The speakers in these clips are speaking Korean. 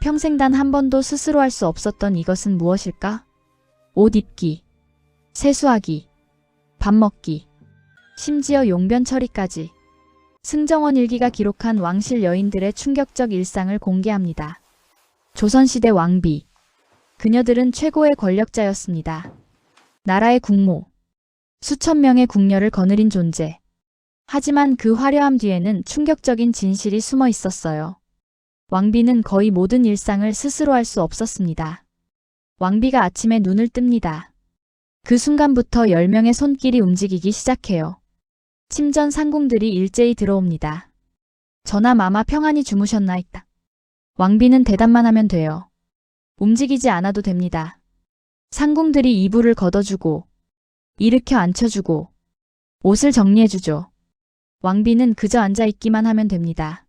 평생 단 한 번도 스스로 할 수 없었던 이것은 무엇일까? 옷 입기, 세수하기, 밥 먹기, 심지어 용변 처리까지. 승정원 일기가 기록한 왕실 여인들의 충격적 일상을 공개합니다. 조선시대 왕비. 그녀들은 최고의 권력자였습니다. 나라의 국모. 수천 명의 궁녀를 거느린 존재. 하지만 그 화려함 뒤에는 충격적인 진실이 숨어 있었어요. 왕비는 거의 모든 일상을 스스로 할 수 없었습니다. 왕비가 아침에 눈을 뜹니다. 그 순간부터 10명의 손길이 움직이기 시작해요. 침전 상궁들이 일제히 들어옵니다. 전하 마마 평안히 주무셨나이다. 왕비는 대답만 하면 돼요. 움직이지 않아도 됩니다. 상궁들이 이불을 걷어주고 일으켜 앉혀주고 옷을 정리해주죠. 왕비는 그저 앉아있기만 하면 됩니다.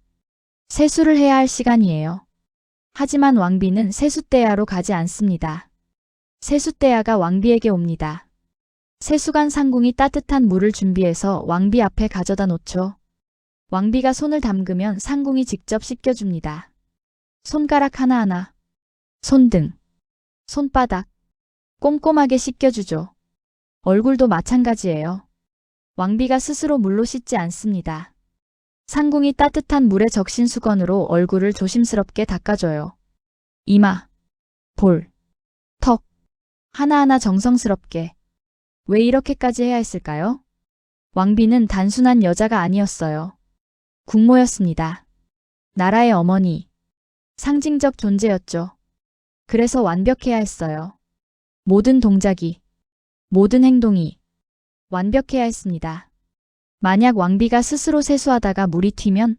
세수를 해야 할 시간이에요. 하지만 왕비는 세숫대야로 가지 않습니다. 세숫대야가 왕비에게 옵니다. 세수관 상궁이 따뜻한 물을 준비해서 왕비 앞에 가져다 놓죠. 왕비가 손을 담그면 상궁이 직접 씻겨줍니다. 손가락 하나하나, 손등, 손바닥, 꼼꼼하게 씻겨주죠. 얼굴도 마찬가지예요. 왕비가 스스로 물로 씻지 않습니다. 상궁이 따뜻한 물에 적신 수건으로 얼굴을 조심스럽게 닦아줘요. 이마, 볼, 턱, 하나하나 정성스럽게. 왜 이렇게까지 해야 했을까요? 왕비는 단순한 여자가 아니었어요. 국모였습니다. 나라의 어머니, 상징적 존재였죠. 그래서 완벽해야 했어요. 모든 동작이, 모든 행동이 완벽해야 했습니다. 만약 왕비가 스스로 세수하다가 물이 튀면,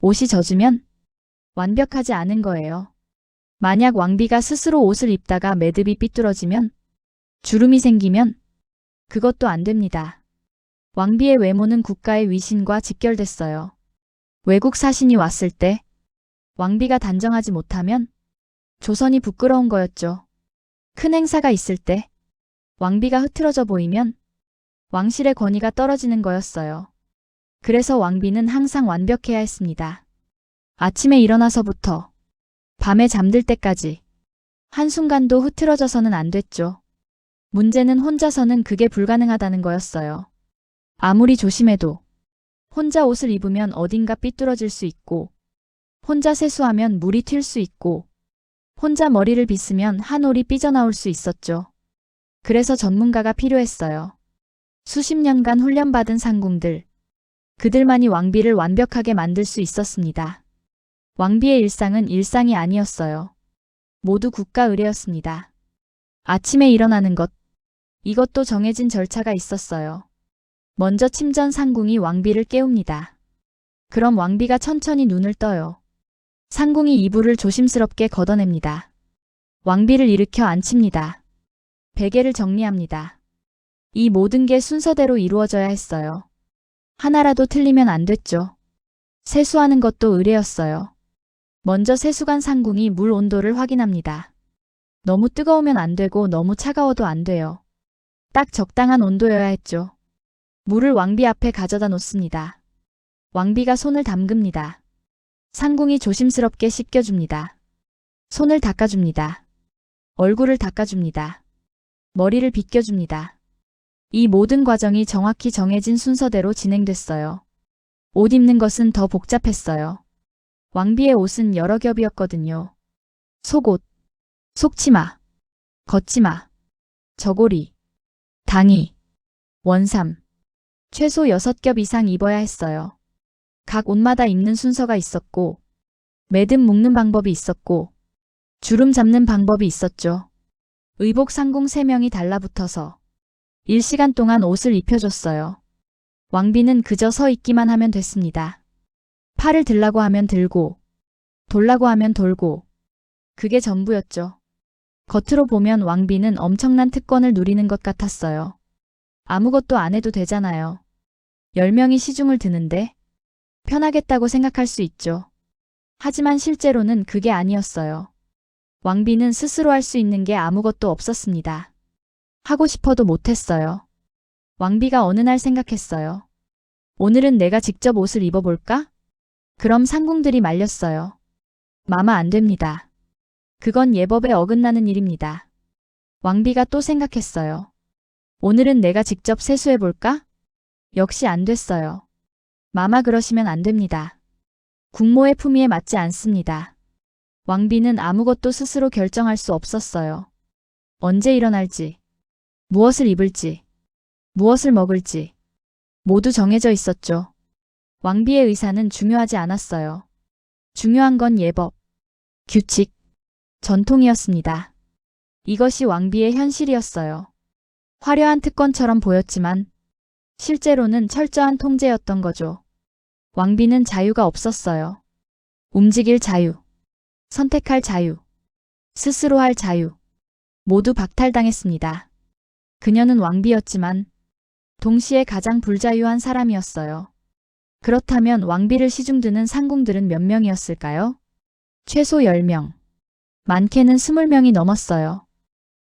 옷이 젖으면 완벽하지 않은 거예요. 만약 왕비가 스스로 옷을 입다가 매듭이 삐뚤어지면, 주름이 생기면 그것도 안 됩니다. 왕비의 외모는 국가의 위신과 직결됐어요. 외국 사신이 왔을 때 왕비가 단정하지 못하면 조선이 부끄러운 거였죠. 큰 행사가 있을 때 왕비가 흐트러져 보이면 왕실의 권위가 떨어지는 거였어요. 그래서 왕비는 항상 완벽해야 했습니다. 아침에 일어나서부터 밤에 잠들 때까지 한순간도 흐트러져서는 안 됐죠. 문제는 혼자서는 그게 불가능하다는 거였어요. 아무리 조심해도 혼자 옷을 입으면 어딘가 삐뚤어질 수 있고, 혼자 세수하면 물이 튈 수 있고, 혼자 머리를 빗으면 한 올이 삐져나올 수 있었죠. 그래서 전문가가 필요했어요. 수십 년간 훈련받은 상궁들. 그들만이 왕비를 완벽하게 만들 수 있었습니다. 왕비의 일상은 일상이 아니었어요. 모두 국가 의례였습니다. 아침에 일어나는 것. 이것도 정해진 절차가 있었어요. 먼저 침전 상궁이 왕비를 깨웁니다. 그럼 왕비가 천천히 눈을 떠요. 상궁이 이불을 조심스럽게 걷어냅니다. 왕비를 일으켜 앉힙니다. 베개를 정리합니다. 이 모든 게 순서대로 이루어져야 했어요. 하나라도 틀리면 안 됐죠. 세수하는 것도 의례였어요. 먼저 세수관 상궁이 물 온도를 확인합니다. 너무 뜨거우면 안 되고 너무 차가워도 안 돼요. 딱 적당한 온도여야 했죠. 물을 왕비 앞에 가져다 놓습니다. 왕비가 손을 담급니다. 상궁이 조심스럽게 씻겨줍니다. 손을 닦아줍니다. 얼굴을 닦아줍니다. 머리를 빗겨줍니다. 이 모든 과정이 정확히 정해진 순서대로 진행됐어요. 옷 입는 것은 더 복잡했어요. 왕비의 옷은 여러 겹이었거든요. 속옷, 속치마, 겉치마, 저고리, 당이, 원삼, 최소 6겹 이상 입어야 했어요. 각 옷마다 입는 순서가 있었고, 매듭 묶는 방법이 있었고, 주름 잡는 방법이 있었죠. 의복 상궁 3명이 달라붙어서 1시간 동안 옷을 입혀줬어요. 왕비는 그저 서 있기만 하면 됐습니다. 팔을 들라고 하면 들고, 돌라고 하면 돌고, 그게 전부였죠. 겉으로 보면 왕비는 엄청난 특권을 누리는 것 같았어요. 아무것도 안 해도 되잖아요. 10명이 시중을 드는데 편하겠다고 생각할 수 있죠. 하지만 실제로는 그게 아니었어요. 왕비는 스스로 할 수 있는 게 아무것도 없었습니다. 하고 싶어도 못했어요. 왕비가 어느 날 생각했어요. 오늘은 내가 직접 옷을 입어볼까? 그럼 상궁들이 말렸어요. 마마 안 됩니다. 그건 예법에 어긋나는 일입니다. 왕비가 또 생각했어요. 오늘은 내가 직접 세수해볼까? 역시 안 됐어요. 마마 그러시면 안 됩니다. 국모의 품위에 맞지 않습니다. 왕비는 아무것도 스스로 결정할 수 없었어요. 언제 일어날지, 무엇을 입을지, 무엇을 먹을지 모두 정해져 있었죠. 왕비의 의사는 중요하지 않았어요. 중요한 건 예법, 규칙, 전통이었습니다. 이것이 왕비의 현실이었어요. 화려한 특권처럼 보였지만 실제로는 철저한 통제였던 거죠. 왕비는 자유가 없었어요. 움직일 자유, 선택할 자유, 스스로 할 자유, 모두 박탈당했습니다. 그녀는 왕비였지만 동시에 가장 불자유한 사람이었어요. 그렇다면 왕비를 시중드는 상궁들은 몇 명이었을까요? 최소 10명, 많게는 20명이 넘었어요.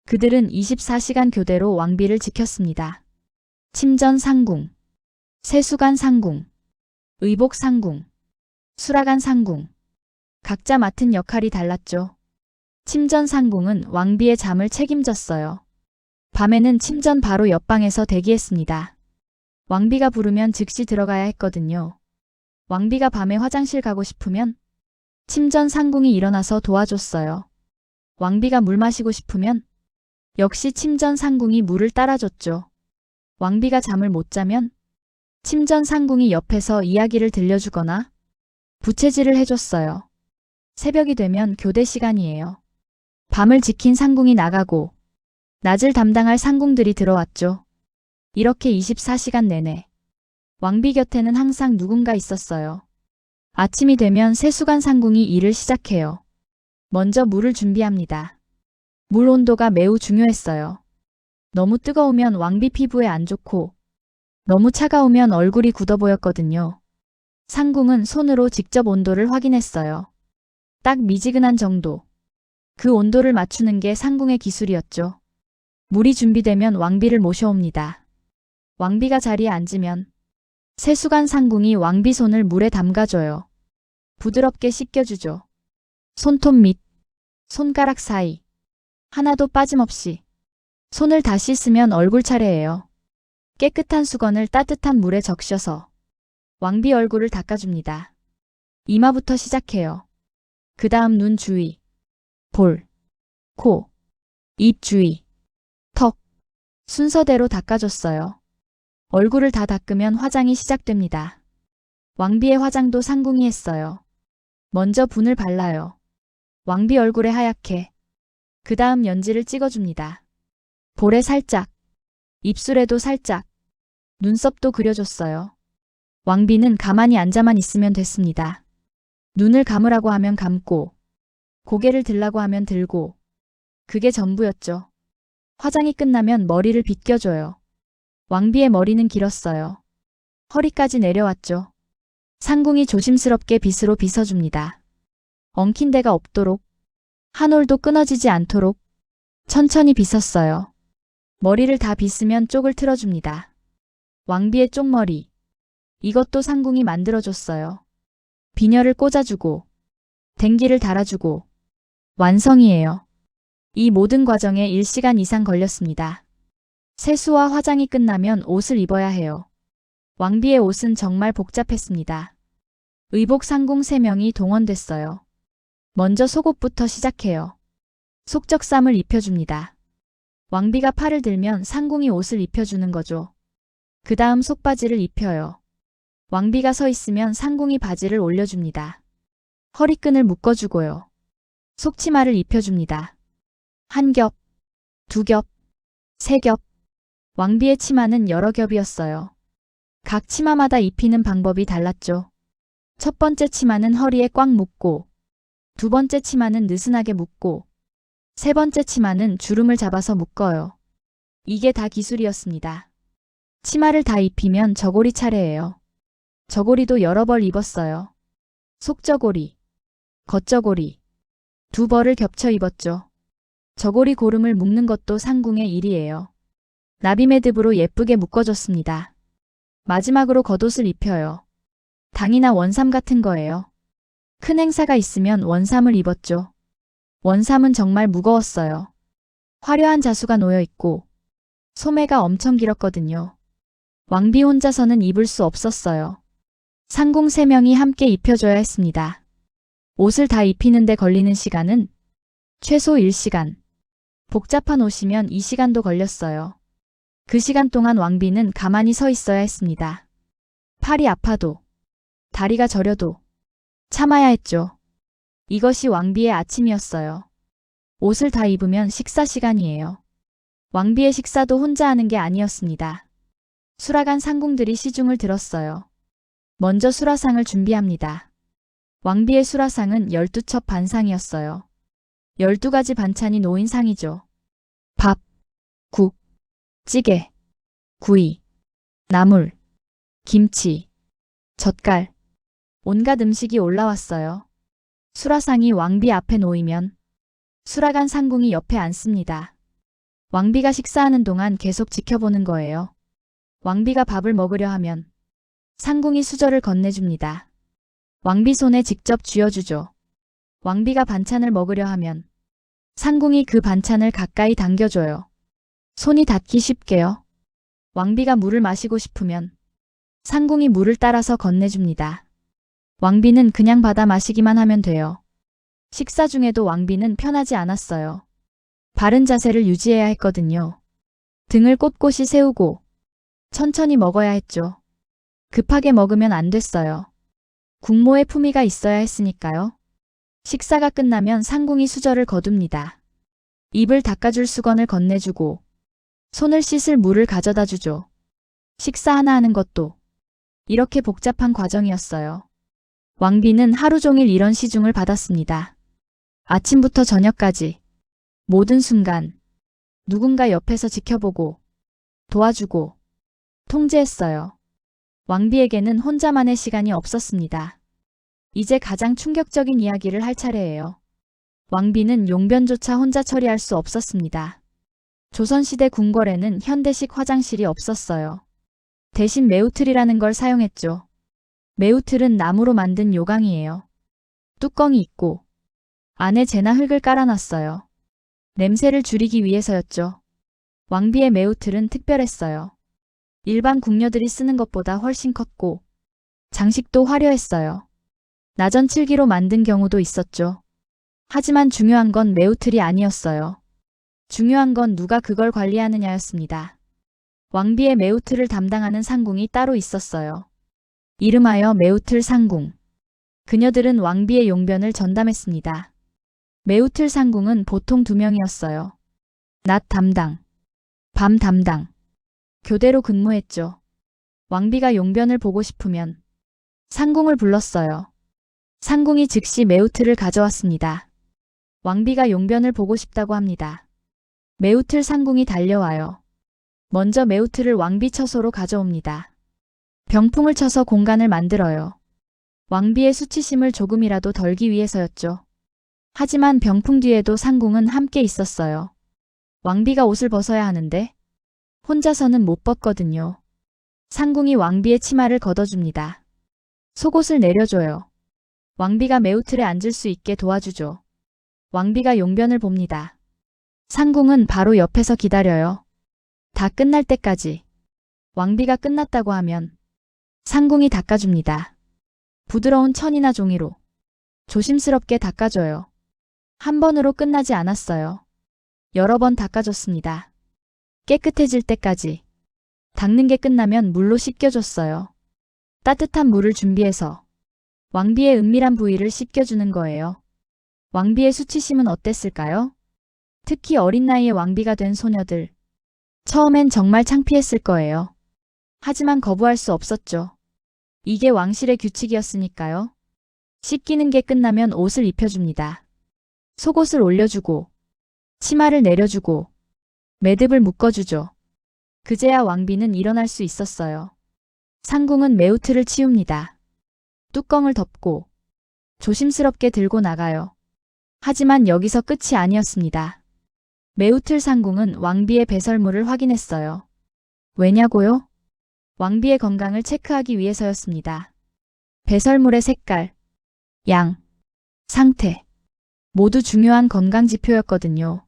그들은 24시간 교대로 왕비를 지켰습니다. 침전 상궁, 세수간 상궁, 의복 상궁, 수라간 상궁. 각자 맡은 역할이 달랐죠. 침전 상궁은 왕비의 잠을 책임졌어요. 밤에는 침전 바로 옆방에서 대기했습니다. 왕비가 부르면 즉시 들어가야 했거든요. 왕비가 밤에 화장실 가고 싶으면 침전 상궁이 일어나서 도와줬어요. 왕비가 물 마시고 싶으면 역시 침전 상궁이 물을 따라줬죠. 왕비가 잠을 못 자면 침전 상궁이 옆에서 이야기를 들려주거나 부채질을 해줬어요. 새벽이 되면 교대 시간이에요. 밤을 지킨 상궁이 나가고 낮을 담당할 상궁들이 들어왔죠. 이렇게 24시간 내내 왕비 곁에는 항상 누군가 있었어요. 아침이 되면 세수간 상궁이 일을 시작해요. 먼저 물을 준비합니다. 물 온도가 매우 중요했어요. 너무 뜨거우면 왕비 피부에 안 좋고 너무 차가우면 얼굴이 굳어 보였거든요. 상궁은 손으로 직접 온도를 확인했어요. 딱 미지근한 정도. 그 온도를 맞추는 게 상궁의 기술이었죠. 물이 준비되면 왕비를 모셔옵니다. 왕비가 자리에 앉으면 세수간 상궁이 왕비 손을 물에 담가줘요. 부드럽게 씻겨주죠. 손톱 밑, 손가락 사이. 하나도 빠짐없이. 손을 다 씻으면 얼굴 차례예요. 깨끗한 수건을 따뜻한 물에 적셔서 왕비 얼굴을 닦아줍니다. 이마부터 시작해요. 그 다음 눈 주위, 볼, 코, 입 주위, 턱. 순서대로 닦아줬어요. 얼굴을 다 닦으면 화장이 시작됩니다. 왕비의 화장도 상궁이 했어요. 먼저 분을 발라요. 왕비 얼굴에 하얗게. 그 다음 연지를 찍어줍니다. 볼에 살짝, 입술에도 살짝, 눈썹도 그려줬어요. 왕비는 가만히 앉아만 있으면 됐습니다. 눈을 감으라고 하면 감고, 고개를 들라고 하면 들고, 그게 전부였죠. 화장이 끝나면 머리를 빗겨줘요. 왕비의 머리는 길었어요. 허리까지 내려왔죠. 상궁이 조심스럽게 빗으로 빗어줍니다. 엉킨 데가 없도록, 한 올도 끊어지지 않도록 천천히 빗었어요. 머리를 다 빗으면 쪽을 틀어줍니다. 왕비의 쪽머리. 이것도 상궁이 만들어줬어요. 비녀를 꽂아주고, 댕기를 달아주고, 완성이에요. 이 모든 과정에 1시간 이상 걸렸습니다. 세수와 화장이 끝나면 옷을 입어야 해요. 왕비의 옷은 정말 복잡했습니다. 의복 상궁 3명이 동원됐어요. 먼저 속옷부터 시작해요. 속적삼을 입혀줍니다. 왕비가 팔을 들면 상궁이 옷을 입혀주는 거죠. 그 다음 속바지를 입혀요. 왕비가 서 있으면 상궁이 바지를 올려줍니다. 허리끈을 묶어주고요. 속치마를 입혀줍니다. 한 겹, 두 겹, 세 겹. 왕비의 치마는 여러 겹이었어요. 각 치마마다 입히는 방법이 달랐죠. 첫 번째 치마는 허리에 꽉 묶고, 두 번째 치마는 느슨하게 묶고, 세 번째 치마는 주름을 잡아서 묶어요. 이게 다 기술이었습니다. 치마를 다 입히면 저고리 차례예요. 저고리도 여러 벌 입었어요. 속저고리, 겉저고리, 두 벌을 겹쳐 입었죠. 저고리 고름을 묶는 것도 상궁의 일이에요. 나비매듭으로 예쁘게 묶어줬습니다. 마지막으로 겉옷을 입혀요. 당이나 원삼 같은 거예요. 큰 행사가 있으면 원삼을 입었죠. 원삼은 정말 무거웠어요. 화려한 자수가 놓여 있고 소매가 엄청 길었거든요. 왕비 혼자서는 입을 수 없었어요. 상궁 3명이 함께 입혀줘야 했습니다. 옷을 다 입히는데 걸리는 시간은 최소 1시간. 복잡한 옷이면 2시간도 걸렸어요. 그 시간 동안 왕비는 가만히 서 있어야 했습니다. 팔이 아파도, 다리가 저려도 참아야 했죠. 이것이 왕비의 아침이었어요. 옷을 다 입으면 식사 시간이에요. 왕비의 식사도 혼자 하는 게 아니었습니다. 수라간 상궁들이 시중을 들었어요. 먼저 수라상을 준비합니다. 왕비의 수라상은 12첩 반상이었어요. 12가지 반찬이 놓인 상이죠. 밥, 국, 찌개, 구이, 나물, 김치, 젓갈, 온갖 음식이 올라왔어요. 수라상이 왕비 앞에 놓이면 수라간 상궁이 옆에 앉습니다. 왕비가 식사하는 동안 계속 지켜보는 거예요. 왕비가 밥을 먹으려 하면 상궁이 수저를 건네줍니다. 왕비 손에 직접 쥐어주죠. 왕비가 반찬을 먹으려 하면 상궁이 그 반찬을 가까이 당겨줘요. 손이 닿기 쉽게요. 왕비가 물을 마시고 싶으면 상궁이 물을 따라서 건네줍니다. 왕비는 그냥 받아 마시기만 하면 돼요. 식사 중에도 왕비는 편하지 않았어요. 바른 자세를 유지해야 했거든요. 등을 꼿꼿이 세우고 천천히 먹어야 했죠. 급하게 먹으면 안 됐어요. 국모의 품위가 있어야 했으니까요. 식사가 끝나면 상궁이 수저를 거둡니다. 입을 닦아줄 수건을 건네주고 손을 씻을 물을 가져다 주죠. 식사 하나 하는 것도 이렇게 복잡한 과정이었어요. 왕비는 하루 종일 이런 시중을 받았습니다. 아침부터 저녁까지 모든 순간 누군가 옆에서 지켜보고 도와주고 통제했어요. 왕비에게는 혼자만의 시간이 없었습니다. 이제 가장 충격적인 이야기를 할 차례예요. 왕비는 용변조차 혼자 처리할 수 없었습니다. 조선시대 궁궐에는 현대식 화장실이 없었어요. 대신 매우틀이라는 걸 사용했죠. 매우틀은 나무로 만든 요강이에요. 뚜껑이 있고 안에 재나 흙을 깔아놨어요. 냄새를 줄이기 위해서였죠. 왕비의 매우틀은 특별했어요. 일반 궁녀들이 쓰는 것보다 훨씬 컸고 장식도 화려했어요. 나전 칠기로 만든 경우도 있었죠. 하지만 중요한 건 매우틀이 아니었어요. 중요한 건 누가 그걸 관리하느냐였습니다. 왕비의 매우틀을 담당하는 상궁이 따로 있었어요. 이름하여 매우틀 상궁. 그녀들은 왕비의 용변을 전담했습니다. 매우틀 상궁은 보통 2명이었어요. 낮 담당, 밤 담당. 교대로 근무했죠. 왕비가 용변을 보고 싶으면 상궁을 불렀어요. 상궁이 즉시 매우틀을 가져왔습니다. 왕비가 용변을 보고 싶다고 합니다. 매우틀 상궁이 달려와요. 먼저 매우틀을 왕비 처소로 가져옵니다. 병풍을 쳐서 공간을 만들어요. 왕비의 수치심을 조금이라도 덜기 위해서였죠. 하지만 병풍 뒤에도 상궁은 함께 있었어요. 왕비가 옷을 벗어야 하는데 혼자서는 못 벗거든요. 상궁이 왕비의 치마를 걷어줍니다. 속옷을 내려줘요. 왕비가 매우틀에 앉을 수 있게 도와주죠. 왕비가 용변을 봅니다. 상궁은 바로 옆에서 기다려요. 다 끝날 때까지. 왕비가 끝났다고 하면 상궁이 닦아줍니다. 부드러운 천이나 종이로 조심스럽게 닦아줘요. 한 번으로 끝나지 않았어요. 여러 번 닦아줬습니다. 깨끗해질 때까지. 닦는 게 끝나면 물로 씻겨줬어요. 따뜻한 물을 준비해서 왕비의 은밀한 부위를 씻겨주는 거예요. 왕비의 수치심은 어땠을까요? 특히 어린 나이에 왕비가 된 소녀들. 처음엔 정말 창피했을 거예요. 하지만 거부할 수 없었죠. 이게 왕실의 규칙이었으니까요. 씻기는 게 끝나면 옷을 입혀줍니다. 속옷을 올려주고 치마를 내려주고 매듭을 묶어주죠. 그제야 왕비는 일어날 수 있었어요. 상궁은 매우틀을 치웁니다. 뚜껑을 덮고 조심스럽게 들고 나가요. 하지만 여기서 끝이 아니었습니다. 매우틀 상궁은 왕비의 배설물을 확인했어요. 왜냐고요? 왕비의 건강을 체크하기 위해서였습니다. 배설물의 색깔, 양, 상태, 모두 중요한 건강 지표였거든요.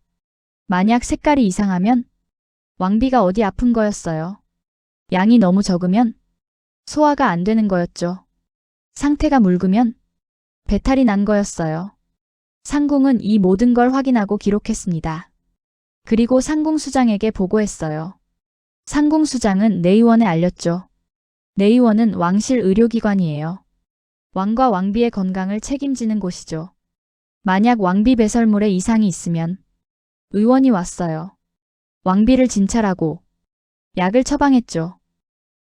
만약 색깔이 이상하면 왕비가 어디 아픈 거였어요. 양이 너무 적으면 소화가 안 되는 거였죠. 상태가 묽으면 배탈이 난 거였어요. 상궁은 이 모든 걸 확인하고 기록했습니다. 그리고 상궁수장에게 보고했어요. 상궁수장은 내의원에 알렸죠. 내의원은 왕실 의료기관이에요. 왕과 왕비의 건강을 책임지는 곳이죠. 만약 왕비 배설물에 이상이 있으면 의원이 왔어요. 왕비를 진찰하고 약을 처방했죠.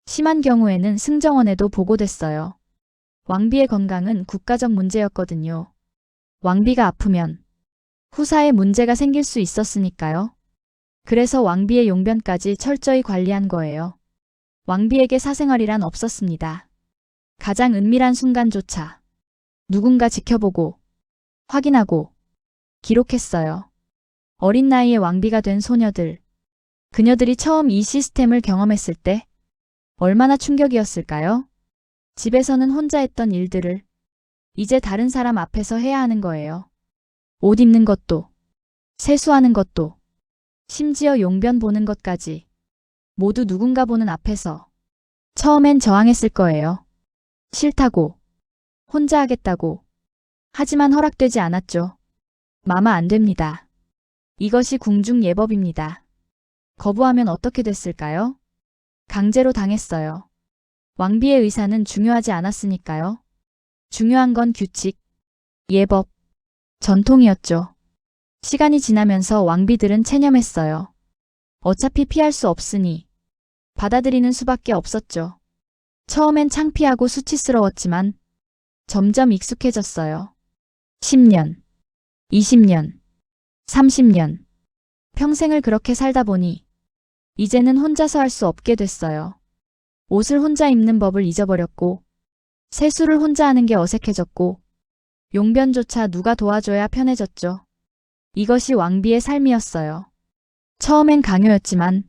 심한 경우에는 승정원에도 보고됐어요. 왕비의 건강은 국가적 문제였거든요. 왕비가 아프면 후사에 문제가 생길 수 있었으니까요. 그래서 왕비의 용변까지 철저히 관리한 거예요. 왕비에게 사생활이란 없었습니다. 가장 은밀한 순간조차 누군가 지켜보고 확인하고 기록했어요. 어린 나이에 왕비가 된 소녀들. 그녀들이 처음 이 시스템을 경험했을 때 얼마나 충격이었을까요? 집에서는 혼자 했던 일들을 이제 다른 사람 앞에서 해야 하는 거예요. 옷 입는 것도, 세수하는 것도, 심지어 용변 보는 것까지 모두 누군가 보는 앞에서. 처음엔 저항했을 거예요. 싫다고, 혼자 하겠다고. 하지만 허락되지 않았죠. 마마 안 됩니다. 이것이 궁중 예법입니다. 거부하면 어떻게 됐을까요? 강제로 당했어요. 왕비의 의사는 중요하지 않았으니까요. 중요한 건 규칙, 예법, 전통이었죠. 시간이 지나면서 왕비들은 체념했어요. 어차피 피할 수 없으니 받아들이는 수밖에 없었죠. 처음엔 창피하고 수치스러웠지만 점점 익숙해졌어요. 10년, 20년, 30년. 평생을 그렇게 살다 보니 이제는 혼자서 할 수 없게 됐어요. 옷을 혼자 입는 법을 잊어버렸고, 세수를 혼자 하는 게 어색해졌고, 용변조차 누가 도와줘야 편해졌죠. 이것이 왕비의 삶이었어요. 처음엔 강요였지만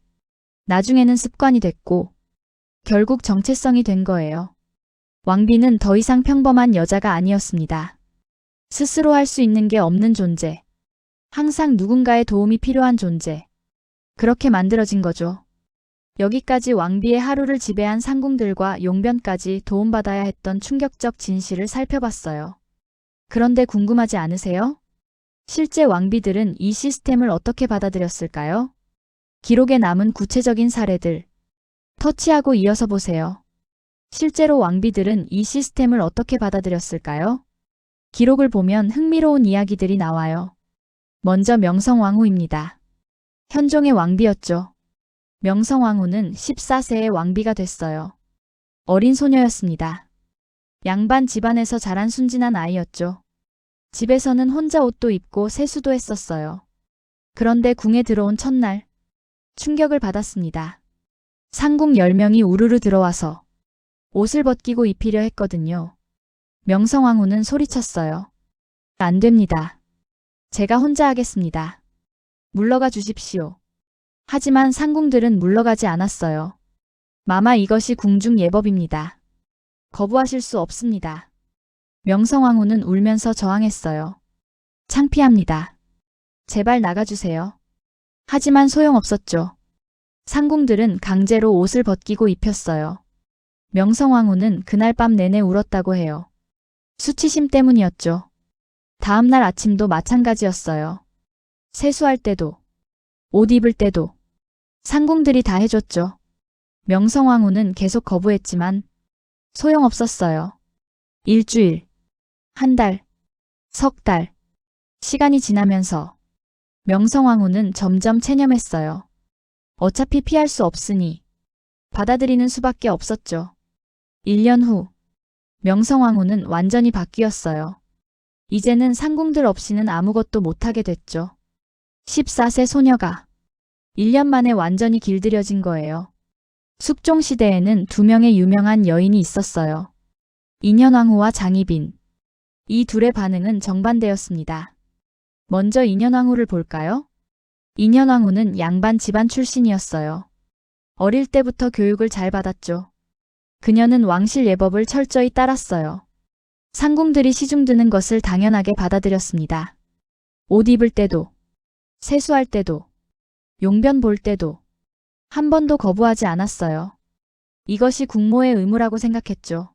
나중에는 습관이 됐고 결국 정체성이 된 거예요. 왕비는 더 이상 평범한 여자가 아니었습니다. 스스로 할 수 있는 게 없는 존재. 항상 누군가의 도움이 필요한 존재. 그렇게 만들어진 거죠. 여기까지 왕비의 하루를 지배한 상궁들과 용변까지 도움받아야 했던 충격적 진실을 살펴봤어요. 그런데 궁금하지 않으세요? 실제 왕비들은 이 시스템을 어떻게 받아들였을까요? 기록에 남은 구체적인 사례들. 터치하고 이어서 보세요. 실제로 왕비들은 이 시스템을 어떻게 받아들였을까요? 기록을 보면 흥미로운 이야기들이 나와요. 먼저 명성왕후입니다. 현종의 왕비였죠. 명성왕후는 14세에 왕비가 됐어요. 어린 소녀였습니다. 양반 집안에서 자란 순진한 아이였죠. 집에서는 혼자 옷도 입고 세수도 했었어요. 그런데 궁에 들어온 첫날 충격을 받았습니다. 상궁 10명이 우르르 들어와서 옷을 벗기고 입히려 했거든요. 명성왕후는 소리쳤어요. 안 됩니다. 제가 혼자 하겠습니다. 물러가 주십시오. 하지만 상궁들은 물러가지 않았어요. 마마 이것이 궁중 예법입니다. 거부하실 수 없습니다. 명성왕후는 울면서 저항했어요. 창피합니다. 제발 나가주세요. 하지만 소용없었죠. 상궁들은 강제로 옷을 벗기고 입혔어요. 명성왕후는 그날 밤 내내 울었다고 해요. 수치심 때문이었죠. 다음 날 아침도 마찬가지였어요. 세수할 때도, 옷 입을 때도 상궁들이 다 해줬죠. 명성왕후는 계속 거부했지만 소용없었어요. 일주일, 한 달, 석 달. 시간이 지나면서 명성왕후는 점점 체념했어요. 어차피 피할 수 없으니 받아들이는 수밖에 없었죠. 1년 후 명성왕후는 완전히 바뀌었어요. 이제는 상궁들 없이는 아무것도 못하게 됐죠. 14세 소녀가 1년 만에 완전히 길들여진 거예요. 숙종시대에는 2명의 유명한 여인이 있었어요. 인현왕후와 장희빈. 이 둘의 반응은 정반대였습니다. 먼저 인현왕후를 볼까요? 인현왕후는 양반 집안 출신이었어요. 어릴 때부터 교육을 잘 받았죠. 그녀는 왕실 예법을 철저히 따랐어요. 상궁들이 시중드는 것을 당연하게 받아들였습니다. 옷 입을 때도, 세수할 때도, 용변 볼 때도 한 번도 거부하지 않았어요. 이것이 국모의 의무라고 생각했죠.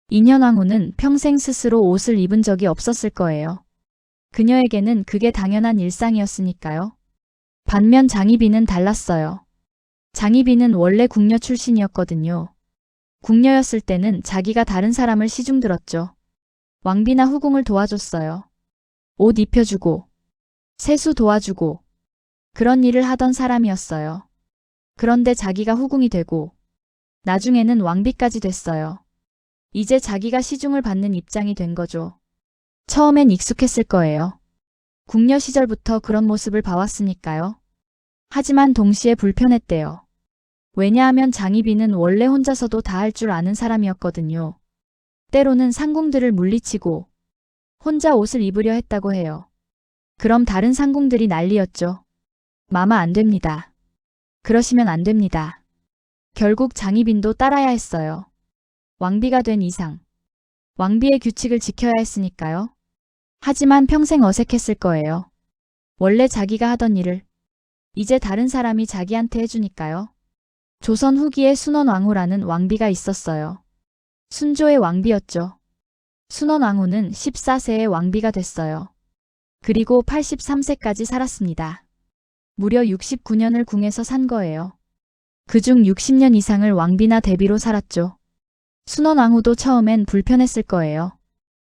인현왕후는 평생 스스로 옷을 입은 적이 없었을 거예요. 그녀에게는 그게 당연한 일상이었으니까요. 반면 장희빈은 달랐어요. 장희빈은 원래 궁녀 출신이었거든요. 궁녀였을 때는 자기가 다른 사람을 시중들었죠. 왕비나 후궁을 도와줬어요. 옷 입혀주고, 세수 도와주고, 그런 일을 하던 사람이었어요. 그런데 자기가 후궁이 되고, 나중에는 왕비까지 됐어요. 이제 자기가 시중을 받는 입장이 된 거죠. 처음엔 익숙했을 거예요. 궁녀 시절부터 그런 모습을 봐왔으니까요. 하지만 동시에 불편했대요. 왜냐하면 장희빈은 원래 혼자서도 다 할 줄 아는 사람이었거든요. 때로는 상궁들을 물리치고 혼자 옷을 입으려 했다고 해요. 그럼 다른 상궁들이 난리였죠. 마마 안 됩니다. 그러시면 안 됩니다. 결국 장희빈도 따라야 했어요. 왕비가 된 이상. 왕비의 규칙을 지켜야 했으니까요. 하지만 평생 어색했을 거예요. 원래 자기가 하던 일을 이제 다른 사람이 자기한테 해주니까요. 조선 후기에 순원왕후라는 왕비가 있었어요. 순조의 왕비였죠. 순원왕후는 14세에 왕비가 됐어요. 그리고 83세까지 살았습니다. 무려 69년을 궁에서 산 거예요. 그중 60년 이상을 왕비나 대비로 살았죠. 순원왕후도 처음엔 불편했을 거예요.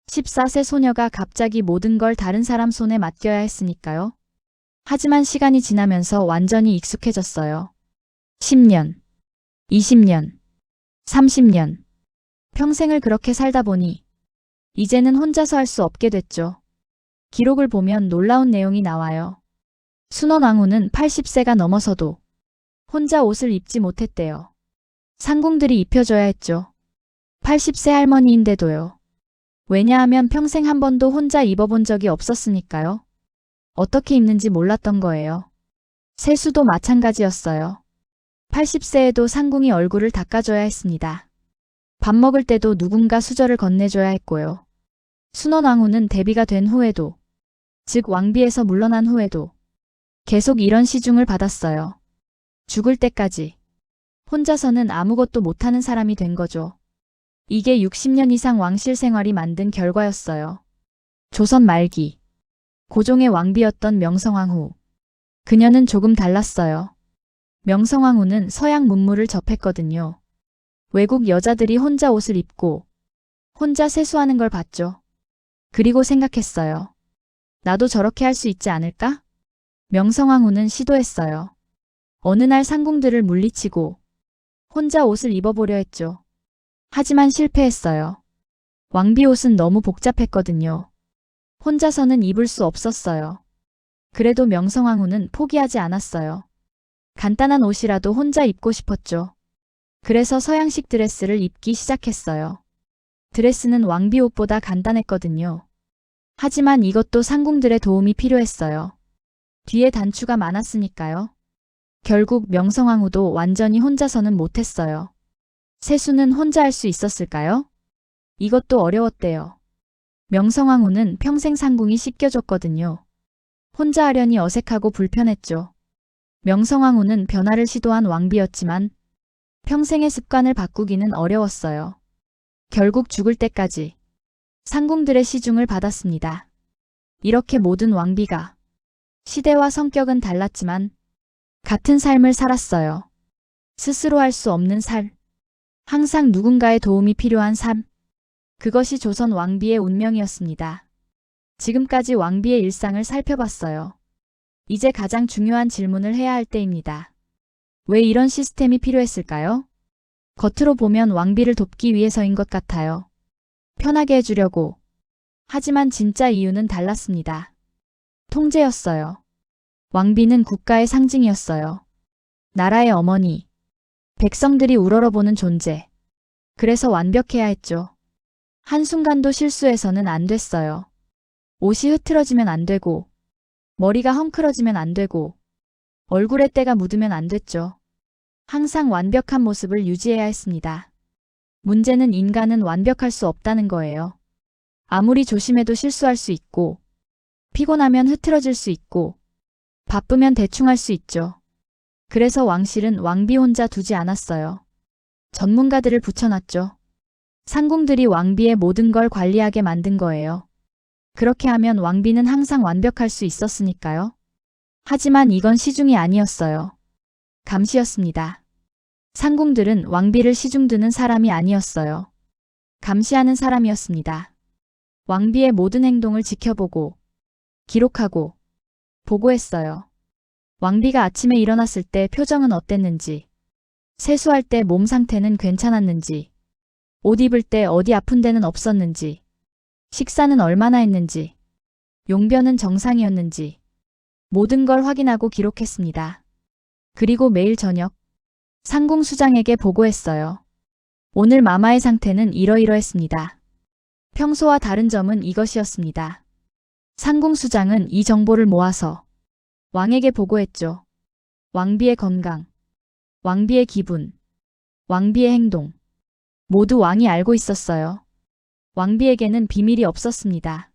14세 소녀가 갑자기 모든 걸 다른 사람 손에 맡겨야 했으니까요. 하지만 시간이 지나면서 완전히 익숙해졌어요. 10년, 20년, 30년. 평생을 그렇게 살다 보니 이제는 혼자서 할 수 없게 됐죠. 기록을 보면 놀라운 내용이 나와요. 순원왕후는 80세가 넘어서도 혼자 옷을 입지 못했대요. 상궁들이 입혀줘야 했죠. 80세 할머니인데도요. 왜냐하면 평생 한 번도 혼자 입어본 적이 없었으니까요. 어떻게 입는지 몰랐던 거예요. 세수도 마찬가지였어요. 80세에도 상궁이 얼굴을 닦아줘야 했습니다. 밥 먹을 때도 누군가 수저를 건네줘야 했고요. 순원왕후는 대비가 된 후에도, 즉 왕비에서 물러난 후에도 계속 이런 시중을 받았어요. 죽을 때까지. 혼자서는 아무것도 못하는 사람이 된 거죠. 이게 60년 이상 왕실 생활이 만든 결과였어요. 조선 말기. 고종의 왕비였던 명성황후. 그녀는 조금 달랐어요. 명성황후는 서양 문물을 접했거든요. 외국 여자들이 혼자 옷을 입고 혼자 세수하는 걸 봤죠. 그리고 생각했어요. 나도 저렇게 할 수 있지 않을까? 명성황후는 시도했어요. 어느 날 상궁들을 물리치고 혼자 옷을 입어보려 했죠. 하지만 실패했어요. 왕비 옷은 너무 복잡했거든요. 혼자서는 입을 수 없었어요. 그래도 명성황후는 포기하지 않았어요. 간단한 옷이라도 혼자 입고 싶었죠. 그래서 서양식 드레스를 입기 시작했어요. 드레스는 왕비 옷보다 간단했거든요. 하지만 이것도 상궁들의 도움이 필요했어요. 뒤에 단추가 많았으니까요. 결국 명성황후도 완전히 혼자서는 못했어요. 세수는 혼자 할 수 있었을까요? 이것도 어려웠대요. 명성황후는 평생 상궁이 씻겨줬거든요. 혼자 하려니 어색하고 불편했죠. 명성황후는 변화를 시도한 왕비였지만 평생의 습관을 바꾸기는 어려웠어요. 결국 죽을 때까지 상궁들의 시중을 받았습니다. 이렇게 모든 왕비가 시대와 성격은 달랐지만 같은 삶을 살았어요. 스스로 할 수 없는 삶. 항상 누군가의 도움이 필요한 삶. 그것이 조선 왕비의 운명이었습니다. 지금까지 왕비의 일상을 살펴봤어요. 이제 가장 중요한 질문을 해야 할 때입니다. 왜 이런 시스템이 필요했을까요? 겉으로 보면 왕비를 돕기 위해서인 것 같아요. 편하게 해주려고. 하지만 진짜 이유는 달랐습니다. 통제였어요. 왕비는 국가의 상징이었어요. 나라의 어머니. 백성들이 우러러보는 존재. 그래서 완벽해야 했죠. 한순간도 실수해서는 안 됐어요. 옷이 흐트러지면 안 되고, 머리가 헝클어지면 안 되고, 얼굴에 때가 묻으면 안 됐죠. 항상 완벽한 모습을 유지해야 했습니다. 문제는 인간은 완벽할 수 없다는 거예요. 아무리 조심해도 실수할 수 있고, 피곤하면 흐트러질 수 있고 바쁘면 대충 할 수 있죠. 그래서 왕실은 왕비 혼자 두지 않았어요. 전문가들을 붙여놨죠. 상궁들이 왕비의 모든 걸 관리하게 만든 거예요. 그렇게 하면 왕비는 항상 완벽할 수 있었으니까요. 하지만 이건 시중이 아니었어요. 감시였습니다. 상궁들은 왕비를 시중드는 사람이 아니었어요. 감시하는 사람이었습니다. 왕비의 모든 행동을 지켜보고 기록하고 보고했어요. 왕비가 아침에 일어났을 때 표정은 어땠는지, 세수할 때 몸 상태는 괜찮았는지, 옷 입을 때 어디 아픈 데는 없었는지, 식사는 얼마나 했는지, 용변은 정상이었는지 모든 걸 확인하고 기록했습니다. 그리고 매일 저녁 상궁 수장에게 보고했어요. 오늘 마마의 상태는 이러이러했습니다. 평소와 다른 점은 이것이었습니다. 상궁 수장은 이 정보를 모아서 왕에게 보고했죠. 왕비의 건강, 왕비의 기분, 왕비의 행동 모두 왕이 알고 있었어요. 왕비에게는 비밀이 없었습니다.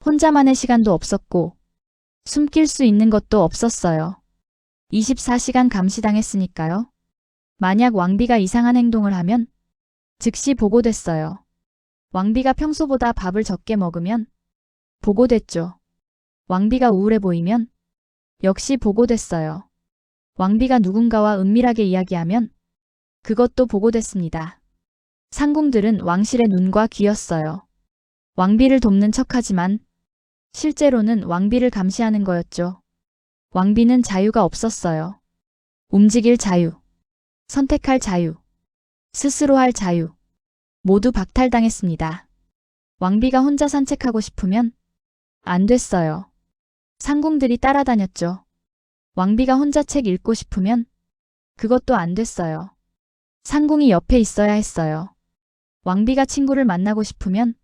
혼자만의 시간도 없었고 숨길 수 있는 것도 없었어요. 24시간 감시당했으니까요. 만약 왕비가 이상한 행동을 하면 즉시 보고됐어요. 왕비가 평소보다 밥을 적게 먹으면 보고됐죠. 왕비가 우울해 보이면 역시 보고됐어요. 왕비가 누군가와 은밀하게 이야기하면 그것도 보고됐습니다. 상궁들은 왕실의 눈과 귀였어요. 왕비를 돕는 척하지만 실제로는 왕비를 감시하는 거였죠. 왕비는 자유가 없었어요. 움직일 자유, 선택할 자유, 스스로 할 자유 모두 박탈당했습니다. 왕비가 혼자 산책하고 싶으면 안 됐어요. 상궁들이 따라다녔죠. 왕비가 혼자 책 읽고 싶으면 그것도 안 됐어요. 상궁이 옆에 있어야 했어요. 왕비가 친구를 만나고 싶으면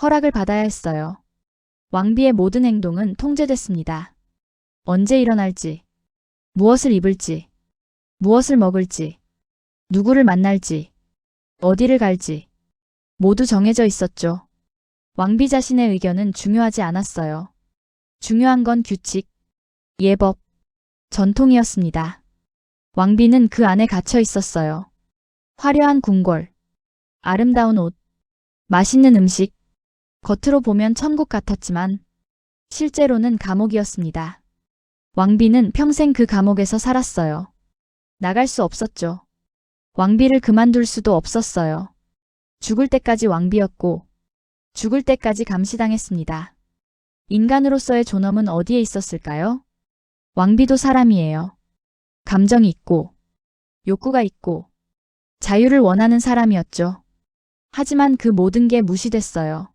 허락을 받아야 했어요. 왕비의 모든 행동은 통제됐습니다. 언제 일어날지, 무엇을 입을지, 무엇을 먹을지, 누구를 만날지, 어디를 갈지 모두 정해져 있었죠. 왕비 자신의 의견은 중요하지 않았어요. 중요한 건 규칙, 예법, 전통이었습니다. 왕비는 그 안에 갇혀 있었어요. 화려한 궁궐, 아름다운 옷, 맛있는 음식, 겉으로 보면 천국 같았지만 실제로는 감옥이었습니다. 왕비는 평생 그 감옥에서 살았어요. 나갈 수 없었죠. 왕비를 그만둘 수도 없었어요. 죽을 때까지 왕비였고 죽을 때까지 감시당했습니다. 인간으로서의 존엄은 어디에 있었을까요? 왕비도 사람이에요. 감정이 있고 욕구가 있고 자유를 원하는 사람이었죠. 하지만 그 모든 게 무시됐어요.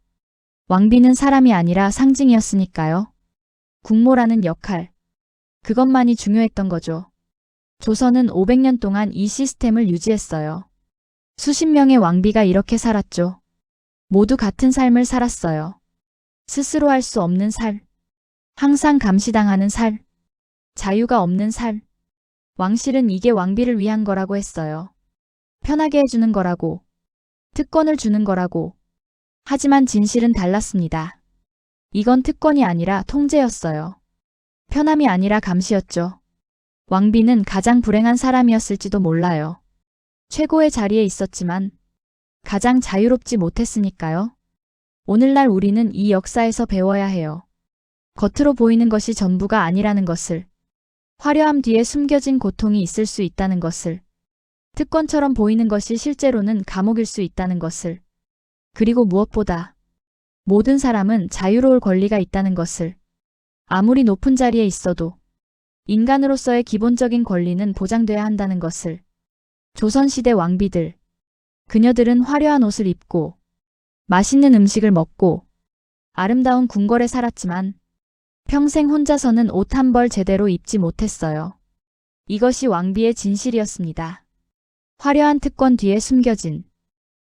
왕비는 사람이 아니라 상징이었으니까요. 국모라는 역할, 그것만이 중요했던 거죠. 조선은 500년 동안 이 시스템을 유지했어요. 수십 명의 왕비가 이렇게 살았죠. 모두 같은 삶을 살았어요. 스스로 할 수 없는 살, 항상 감시당하는 살, 자유가 없는 살. 왕실은 이게 왕비를 위한 거라고 했어요. 편하게 해주는 거라고, 특권을 주는 거라고. 하지만 진실은 달랐습니다. 이건 특권이 아니라 통제였어요. 편함이 아니라 감시였죠. 왕비는 가장 불행한 사람이었을지도 몰라요. 최고의 자리에 있었지만 가장 자유롭지 못했으니까요. 오늘날 우리는 이 역사에서 배워야 해요. 겉으로 보이는 것이 전부가 아니라는 것을, 화려함 뒤에 숨겨진 고통이 있을 수 있다는 것을, 특권처럼 보이는 것이 실제로는 감옥일 수 있다는 것을, 그리고 무엇보다 모든 사람은 자유로울 권리가 있다는 것을, 아무리 높은 자리에 있어도 인간으로서의 기본적인 권리는 보장돼야 한다는 것을. 조선시대 왕비들, 그녀들은 화려한 옷을 입고 맛있는 음식을 먹고 아름다운 궁궐에 살았지만 평생 혼자서는 옷 한 벌 제대로 입지 못했어요. 이것이 왕비의 진실이었습니다. 화려한 특권 뒤에 숨겨진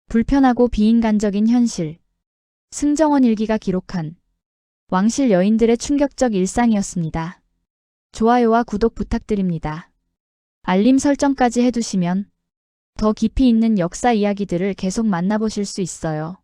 불편하고 비인간적인 현실. 승정원 일기가 기록한 왕실 여인들의 충격적 일상이었습니다. 좋아요와 구독 부탁드립니다. 알림 설정까지 해두시면 더 깊이 있는 역사 이야기들을 계속 만나보실 수 있어요.